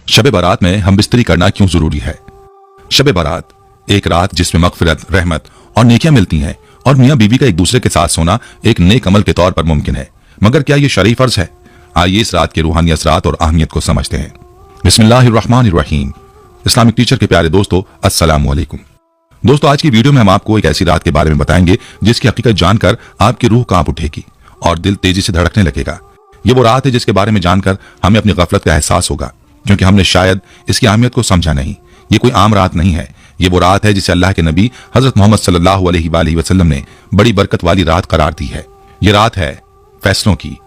शब बारात में हम बिस्तरी करना क्यों जरूरी है? शब बारात एक रात जिसमें मगफिरत, रहमत और नेकियां मिलती हैं और मियां बीवी का एक दूसरे के साथ सोना एक नेक अमल के तौर पर मुमकिन है। मगर क्या ये शरई फर्ज है? आइए इस रात के रूहानी असरात और अहमियत को समझते हैं। बिस्मिल्लाहिर्रहमानिर्रहीम। इस्लामिक टीचर के प्यारे दोस्तों, अस्सलामु अलैकुम। दोस्तों, आज की वीडियो में हम आपको एक ऐसी रात के बारे में बताएंगे जिसकी हकीकत जानकर आपकी रूह कांप उठेगी और दिल तेजी से धड़कने लगेगा। ये वो रात है जिसके बारे में जानकर हमें अपनी गफलत का एहसास होगा, क्योंकि हमने शायद इसकी अहमियत को समझा नहीं। ये कोई आम रात नहीं है, ये वो रात है जिसे अल्लाह के नबी हजरत मोहम्मद सल्लल्लाहु अलैहि वसल्लम ने बड़ी बरकत वाली रात करार दी है। ये रात है फैसलों की,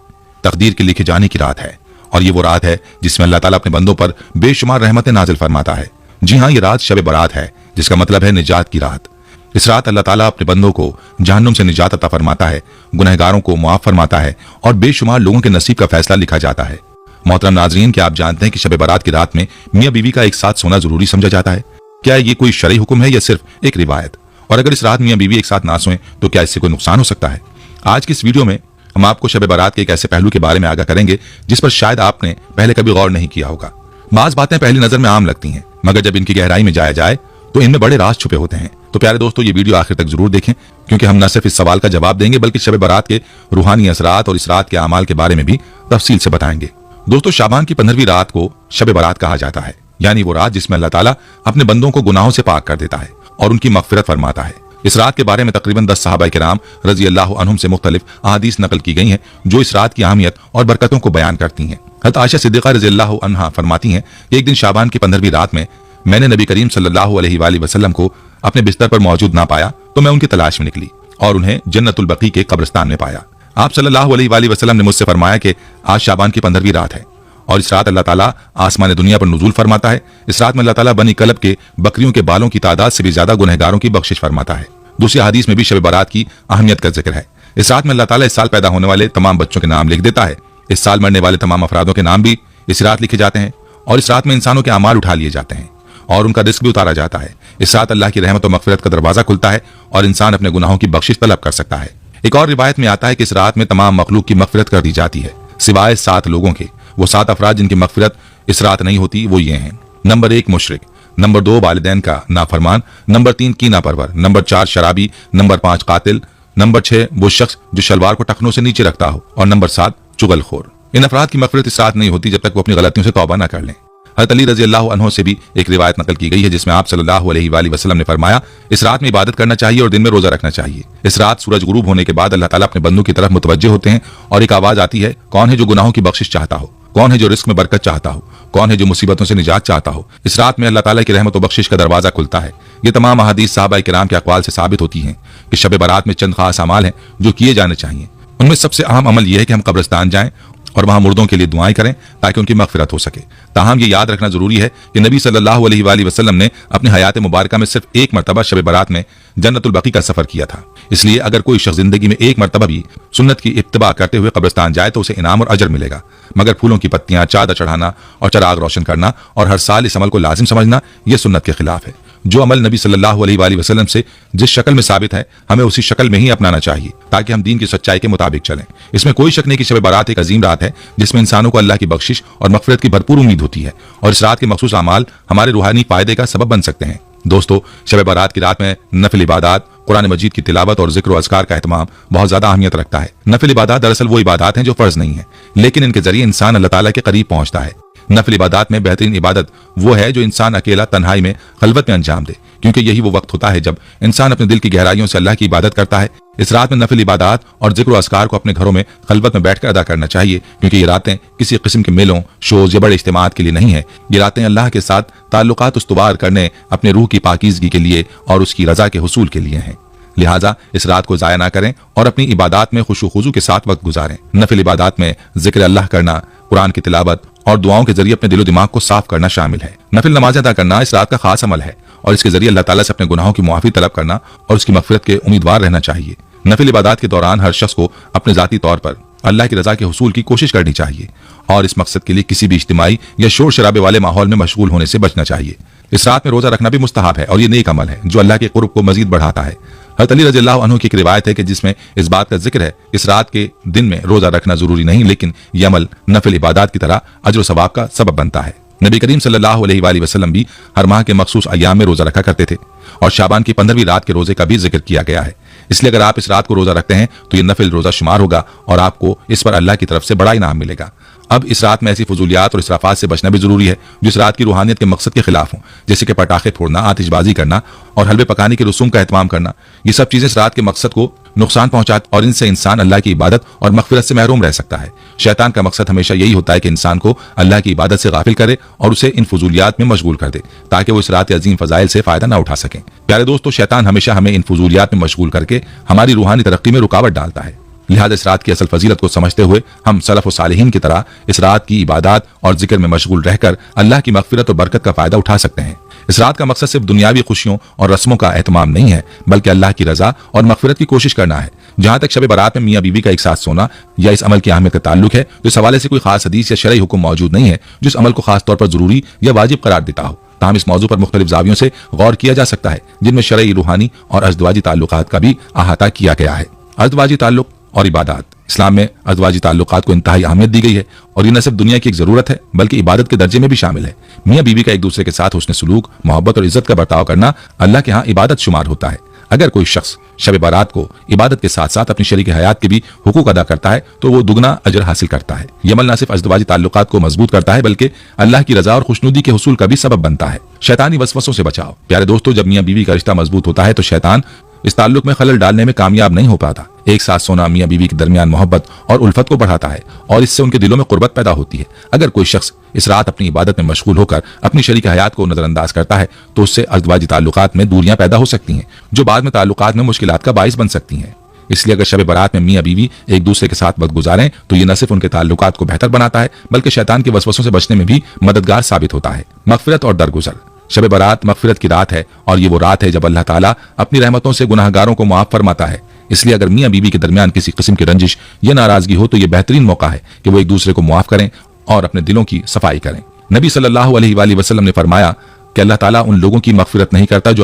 तकदीर के लिखे जाने की रात है, और ये वो रात है जिसमें अल्लाह ताला अपने बंदों पर बेशुमार रहमतें नाजिल फरमाता है। जी हाँ, ये रात शब बारात है, जिसका मतलब है निजात की रात। इस रात अल्लाह ताला अपने बंदों को जहन्नुम से निजात अता फरमाता है, गुनहगारों को मुआफ फरमाता है और बेशुमार लोगों के नसीब का फैसला लिखा जाता है। मोहतरम नाजरीन, क्या आप जानते हैं कि शब बारात की रात में मियां बीवी का एक साथ सोना जरूरी समझा जाता है? क्या ये कोई शरई हुक्म है या सिर्फ एक रिवायत? और अगर इस रात मियां बीवी एक साथ ना सोएं तो क्या इससे कोई नुकसान हो सकता है? आज की इस वीडियो में हम आपको शब बारात के एक ऐसे पहलू के बारे में आगाह करेंगे जिस पर शायद आपने पहले कभी गौर नहीं किया होगा। बाज बातें पहली नजर में आम लगती हैं, मगर जब इनकी गहराई में जाया जाए तो इनमें बड़े राज छुपे होते हैं। तो प्यारे दोस्तों, ये वीडियो आखिर तक जरूर देखें, क्योंकि हम न सिर्फ इस सवाल का जवाब देंगे बल्कि शब बारात के रूहानी असरात और इस रात के अमाल के बारे में भी तफसील से बताएंगे। दोस्तों, शाबान की 15वीं रात को शब बारात कहा जाता है, यानी वो रात जिसमें अल्लाह ताला अपने बंदों को गुनाहों से पाक कर देता है और उनकी मगफिरत फरमाता है। इस रात के बारे में तकरीबन 10 सहाबा किराम रजी अल्लाह अन्हुम से मुख्तलिफ अहादीस नकल की गई हैं जो इस रात की अहमियत और बरकतों को बयान करती हैं। हज़रत आयशा सिद्दीक़ा रजी अल्लाह अन्हा फरमाती हैं कि एक दिन शाबान की 15वीं रात में मैंने नबी करीम सल्लल्लाहु अलैहि वसल्लम को अपने बिस्तर पर मौजूद ना पाया तो मैं उनकी तलाश में निकली और उन्हें जन्नतुल बकी के कब्रिस्तान में पाया। आप सल्लल्लाहु अलैहि वसल्लम ने मुझसे फरमाया कि आज शाबान की 15वीं रात है और इस रात अल्लाह ताला आसमान दुनिया पर नुज़ूल फरमाता है। इस रात में अल्लाह ताला बनी कलब के बकरियों के बालों की तादाद से भी ज्यादा गुनहगारों की बख्शिश फरमाता है। दूसरी हदीस में भी शब बारात की अहमियत का जिक्र है। इस रात में अल्लाह ताला इस साल पैदा होने वाले तमाम बच्चों के नाम लिख देता है। इस साल मरने वाले तमाम अफरादों के नाम भी इस रात लिखे जाते हैं और इस रात में इंसानों के अमाल उठा लिए जाते हैं और उनका रिस्क भी उतारा जाता है। इस रात अल्लाह की रहमत और मगफिरत का दरवाजा खुलता है और इंसान अपने गुनाहों की बख्शिश तलब कर सकता है। एक और रिवायत में आता है कि इस रात में तमाम मखलूक की मगफिरत कर दी जाती है सिवाय 7 लोगों के। वो 7 अफराद जिनकी मगफिरत इस रात नहीं होती वो ये हैं: नंबर 1 मुशरिक, नंबर 2 वालिदैन का नाफरमान, नंबर 3 कीना परवर, नंबर 4 शराबी, नंबर 5 कातिल, नंबर 6 वो शख्स जो शलवार को टखनों से नीचे रखता हो और नंबर 7 चुगलखोर। इन अफराद की मगफिरत इस रात नहीं होती जब तक वो अपनी गलतियों से तौबा न कर लें। हज़रत अली रजी अल्लाह अन्हु से भी एक रिवायत नकल की गई है जिसमें आप सल्लल्लाहु अलैहि वसल्लम ने फरमाया, इस रात में इबादत करना चाहिए और दिन में रोजा रखना चाहिए। इस रात सूरज गुरूब होने के बाद अल्लाह ताला अपने बंदों की तरफ मुतवज्जे होते हैं और एक आवाज आती है, कौन है जो गुनाहों की बख्शिश चाहता हो, कौन है जो रिस्क में बरकत चाहता हो, कौन है जो मुसीबतों से निजात चाहता हो। इस रात में अल्लाह ताला की रहमत और बख्शिश का दरवाजा खुलता है। ये तमाम अहादीस सहाबा किराम के अक़वाल से साबित होती हैं कि शब बारात में चंद खास अमाल हैं जो किए जाने चाहिए। उनमें सबसे अहम अमल यह है कि हम कब्रिस्तान जाएं और वहां मुर्दों के लिए दुआएं करें ताकि उनकी मगफिरत हो सके। ताहम ये याद रखना जरूरी है कि नबी सल्लल्लाहु अलैहि वसल्लम ने अपनी हयात मुबारका में सिर्फ एक मरतबा शब बारात में जन्नतुल बकी का सफर किया था। इसलिए अगर कोई शख्स जिंदगी में एक मरतबा भी सुन्नत की इत्तिबा करते हुए कब्रिस्तान जाए तो उसे इनाम और अजर मिलेगा। मगर फूलों की पत्तियां, चादर चढ़ाना और चिराग रोशन करना और हर साल इस अमल को लाजिम समझना यह सुन्नत के खिलाफ है। जो अमल नबी सल्लल्लाहु अलैहि वसल्लम से जिस शक्ल में साबित है हमें उसी शक्ल में ही अपनाना चाहिए ताकि हम दीन की सच्चाई के मुताबिक चलें। इसमें कोई शक नहीं कि शब बारात एक अजीम रात है जिसमें इंसानों को अल्लाह की बख्शिश और मगफिरत की भरपूर उम्मीद होती है और इस रात के मखसूस अमाल हमारे रूहानी फायदे का सबब बन सकते हैं। दोस्तों, शब बारात की रात में नफिल इबादत, कुरान मजीद की तिलावत और जिक्र अज़कार का एहतमाम बहुत ज्यादा अहमियत रखता है। नफिल इबादत दरअसल वो इबादत हैं जो फर्ज नहीं है, लेकिन इनके जरिए इंसान अल्लाह ताला के करीब पहुंचता है। नफिल इबादत में बेहतरीन इबादत वो है जो इंसान अकेला तन्हाई में खलवत में अंजाम दे, क्योंकि यही वो वक्त होता है जब इंसान अपने दिल की गहराइयों से अल्लाह की इबादत करता है। इस रात में नफिल इबादत और जिक्र अज़कार को अपने घरों में खलवत में बैठकर अदा करना चाहिए, क्योंकि ये रातें किसी किस्म के मेलों, शोज या बड़े इज्तिमात के लिए नहीं है। ये रातें अल्लाह के साथ ताल्लुकात उस्तवार करने, अपने रूह की पाकीज़गी के लिए और उसकी रजा के हुसूल के लिए हैं। लिहाजा इस रात को जाया ना करें और अपनी इबादत में खुशू खुजू के साथ वक्त गुजारें। नफिल इबादत में जिक्र अल्लाह करना, कुरान की तिलावत और दुआओं के जरिए अपने दिलो दिमाग को साफ करना शामिल है। नफिल नमाज अदा करना इस रात का खास अमल है और इसके जरिए अल्लाह ताला से अपने गुनाहों की मुआफी तलब करना और उसकी मगफिरत के उम्मीदवार रहना चाहिए। नफिल इबादत के दौरान हर शख्स को अपने जाती तौर पर अल्लाह की रजा के हुसूल की कोशिश करनी चाहिए और इस मकसद के लिए किसी भी इज्तिमाई या शोर शराबे वाले माहौल में मशगूल होने से बचना चाहिए। इस रात में रोजा रखना भी मुस्तहब है और ये नेक अमल है जो अल्लाह के कुर्ब को मजीद बढ़ाता है। हज़रत अली रज़ियल्लाहु अन्हु की एक रिवायत है कि जिसमें इस बात का जिक्र है इस रात के दिन में रोजा रखना जरूरी नहीं, लेकिन यह अमल नफिल इबादत की तरह अजर सवाब का सबब बनता है। नबी करीम सल्लल्लाहु अलैहि वसल्लम भी हर माह के मखसूस अय्याम में रोजा रखा करते थे और शाबान की 15वीं रात के रोजे का भी जिक्र किया गया है। इसलिए अगर आप इस रात को रोजा रखते हैं तो ये नफिल रोजा शुमार होगा और आपको इस पर अल्लाह की तरफ से बड़ा इनाम मिलेगा। अब इस रात में ऐसी फजूलियात और इसराफात से बचना भी जरूरी है जो इस रात की रूहानियत के मकसद के खिलाफ हों, जैसे कि पटाखे फोड़ना, आतिशबाजी करना और हलवे पकाने के रसूम का एहतमाम करना। ये सब चीजें इस रात के मकसद को नुकसान पहुंचाती और इनसे इंसान अल्लाह की इबादत और मगफिरत से महरूम रह सकता है। शैतान का मकसद हमेशा यही होता है कि इंसान को अल्लाह की इबादत से गाफिल करे और उसे इन फजूलियात में मशगूल कर दे ताकि वो इस रात के अजीम फजाइल से फायदा न उठा सकें। प्यारे दोस्तों, शैतान हमेशा हमें इन फजूलियात में मशगूल करके हमारी रूहानी तरक्की में रुकावट डालता है। लिहाजा इस रात की असल फजीलत को समझते हुए हम सलफ व सालिहीन की तरह इस रात की इबादत और जिक्र में मशगूल रहकर अल्लाह की मगफिरत और बरकत का फायदा उठा सकते हैं। इस रात का मकसद सिर्फ दुनियावी खुशियों और रस्मों का एहतमाम नहीं है, बल्कि अल्लाह की रजा और मगफिरत की कोशिश करना है। जहां तक शब बारात में मियाँ बीवी का एक साथ सोना या इस अमल की अहमियत का ताल्लुक है, तो इस हवाले से कोई खास हदीस या शरई हुक्म मौजूद नहीं है जो इस अमल को खास तौर पर जरूरी या वाजिब करार देता हो। ताहम इस मौजू पर मुख्तलिफ जावियों से गौर किया जा सकता है, जिनमें शरई, रूहानी और अज़दवाजी ताल्लुकात का भी अहाता किया गया है। अज़दवाजी ताल्लुक और इबादत। इस्लाम में अज़दवाजी ताल्लुकात को इंतहाई अहमियत दी गई है और ये न सिर्फ दुनिया की एक जरूरत है बल्कि इबादत के दर्जे में भी शामिल है। मियाँ बीवी का एक दूसरे के साथ हुस्न सुलूक, मोहब्बत और इज्जत का बर्ताव करना अल्लाह के यहाँ इबादत शुमार होता है। अगर कोई शख्स शब बारात को इबादत के साथ साथ अपनी शरीक हयात के भी हुकूक अदा करता है तो वो दुगना अजर हासिल करता है। ये अमल न सिर्फ अज़दवाजी ताल्लुकात को मजबूत करता है बल्कि अल्लाह की रजा और खुशनुदी के हुसूल का भी सबब बनता है। शैतानी वसवसों से बचाओ। प्यारे दोस्तों, जब मियाँ बीवी का रिश्ता मजबूत होता है तो शैतान इस ताल्लुक में खलल डालने में कामयाब नहीं हो पाता। एक साथ सोना मियाँ बीवी के दरमियान मोहब्बत और उल्फत को बढ़ाता है और इससे उनके दिलों में कुर्बत पैदा होती है। अगर कोई शख्स इस रात अपनी इबादत में मशगूल होकर अपनी शरीक हयात को नजरअंदाज करता है तो उससे अज़दवाजी ताल्लुकात में दूरियां पैदा हो सकती हैं जो बाद में ताल्लुकात में मुश्किलात का बाइस बन सकती हैं। इसलिए अगर शब बारात में मियाँ बीवी एक दूसरे के साथ वक्त गुजारें तो ये न सिर्फ उनके ताल्लुकात को बेहतर बनाता है बल्कि शैतान के वसवसों से बचने में भी मददगार साबित होता है। मगफिरत और दरगुजर। शब बारात मगफिरत की रात है और ये वो रात है जब अल्लाह ताला अपनी रहमतों से गुनाहगारों को मुआफ फरमाता है। इसलिए अगर मियाँ बीवी के दरमियान किसी किस्म की रंजिश या नाराजगी हो तो ये बेहतरीन मौका है कि वो एक दूसरे को मुआफ करें और अपने दिलों की सफाई करें। नबी सल्लल्लाहु अलैहि वसल्लम ने फरमाया कि अल्लाह ताला उन लोगों की मगफिरत नहीं करता जो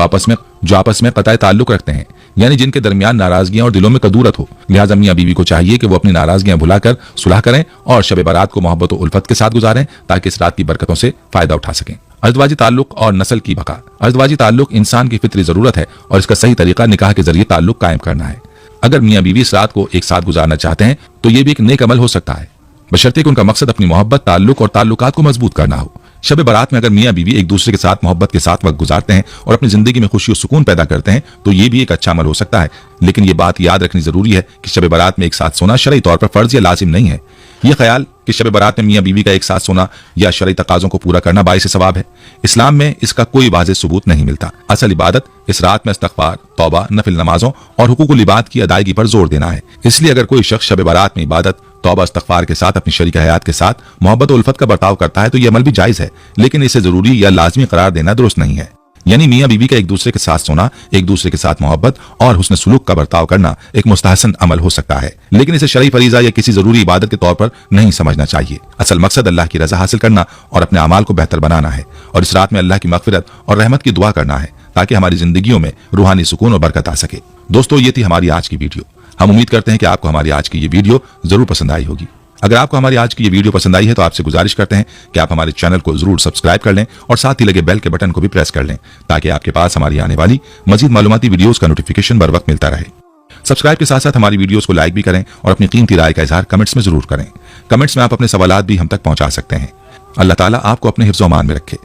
आपस में कताए ताल्लुक रखते हैं, यानी जिनके दरमियान नाराजगियां और दिलों में कदूरत हो। लिहाजा मियाँ बीवी को चाहिए कि वो अपनी नाराजगियां भुलाकर सुलह करें और शब बारात को मोहब्बत और उल्फत के साथ गुजारें ताकि इस रात की बरकतों से फायदा उठा सकें। अज़दवाजी ताल्लुक और नस्ल की बका। अज़दवाजी ताल्लुक इंसान की फितरी जरूरत है और इसका सही तरीका निकाह के जरिए ताल्लुक कायम करना है। अगर मियाँ बीवी इस रात को एक साथ गुजारना चाहते हैं तो ये भी एक नेक अमल हो सकता है, बशर्ते कि उनका मकसद अपनी मोहब्बत, ताल्लुक और ताल्लुकात को मजबूत करना हो। शब बारात में अगर मियाँ बीवी एक दूसरे के साथ मोहब्बत के साथ वक्त गुजारते हैं और अपनी जिंदगी में खुशी और सुकून पैदा करते हैं तो ये भी एक अच्छा अमल हो सकता है। लेकिन ये बात याद रखनी जरूरी है कि शब बारात में एक साथ सोना शरई तौर पर फर्ज या लाजिम नहीं है। यह ख्याल कि शब बारात में मियाँ बीवी का एक साथ सोना या शरई तकाज़ों को पूरा करना बाइस सवाब है, इस्लाम में इसका कोई वाज़ेह सबूत नहीं मिलता। असल इबादत इस रात में इस्तग़फ़ार, तौबा, नफिल नमाजों और हुकूकुल इबाद की अदायगी पर जोर देना है। इसलिए अगर कोई शख्स शब बारात में इबादत, तौबा, इस्तग़फ़ार के साथ अपनी शरीक हयात के साथ मोहब्बत और उल्फत का बर्ताव करता है तो यह अमल भी जायज़ है, लेकिन इसे जरूरी या लाजमी करार देना दुरुस्त नहीं है। यानी मियाँ बीवी का एक दूसरे के साथ सोना, एक दूसरे के साथ मोहब्बत और हुस्न सुलूक का बर्ताव करना एक मुस्तहसन अमल हो सकता है, लेकिन इसे शरई फरीजा या किसी जरूरी इबादत के तौर पर नहीं समझना चाहिए। असल मकसद अल्लाह की रजा हासिल करना और अपने अमाल को बेहतर बनाना है और इस रात में अल्लाह की मगफिरत और रहमत की दुआ करना है ताकि हमारी जिंदगियों में रूहानी सुकून और बरकत आ सके। दोस्तों, ये थी हमारी आज की वीडियो। हम उम्मीद करते हैं कि आपको हमारी आज की ये वीडियो जरूर पसंद आई होगी। अगर आपको हमारी आज की ये वीडियो पसंद आई है तो आपसे गुजारिश करते हैं कि आप हमारे चैनल को जरूर सब्सक्राइब कर लें और साथ ही लगे बेल के बटन को भी प्रेस कर लें ताकि आपके पास हमारी आने वाली मजीद मालूमाती वीडियोस का नोटिफिकेशन बर वक्त मिलता रहे। सब्सक्राइब के साथ साथ हमारी वीडियोस को लाइक भी करें और अपनी कीमती राय का इजहार कमेंट्स में जरूर करें। कमेंट्स में आप अपने सवालात भी हम तक पहुंचा सकते हैं। अल्लाह ताला आपको अपने हिफ्ज़-ओ-अमान में रखे।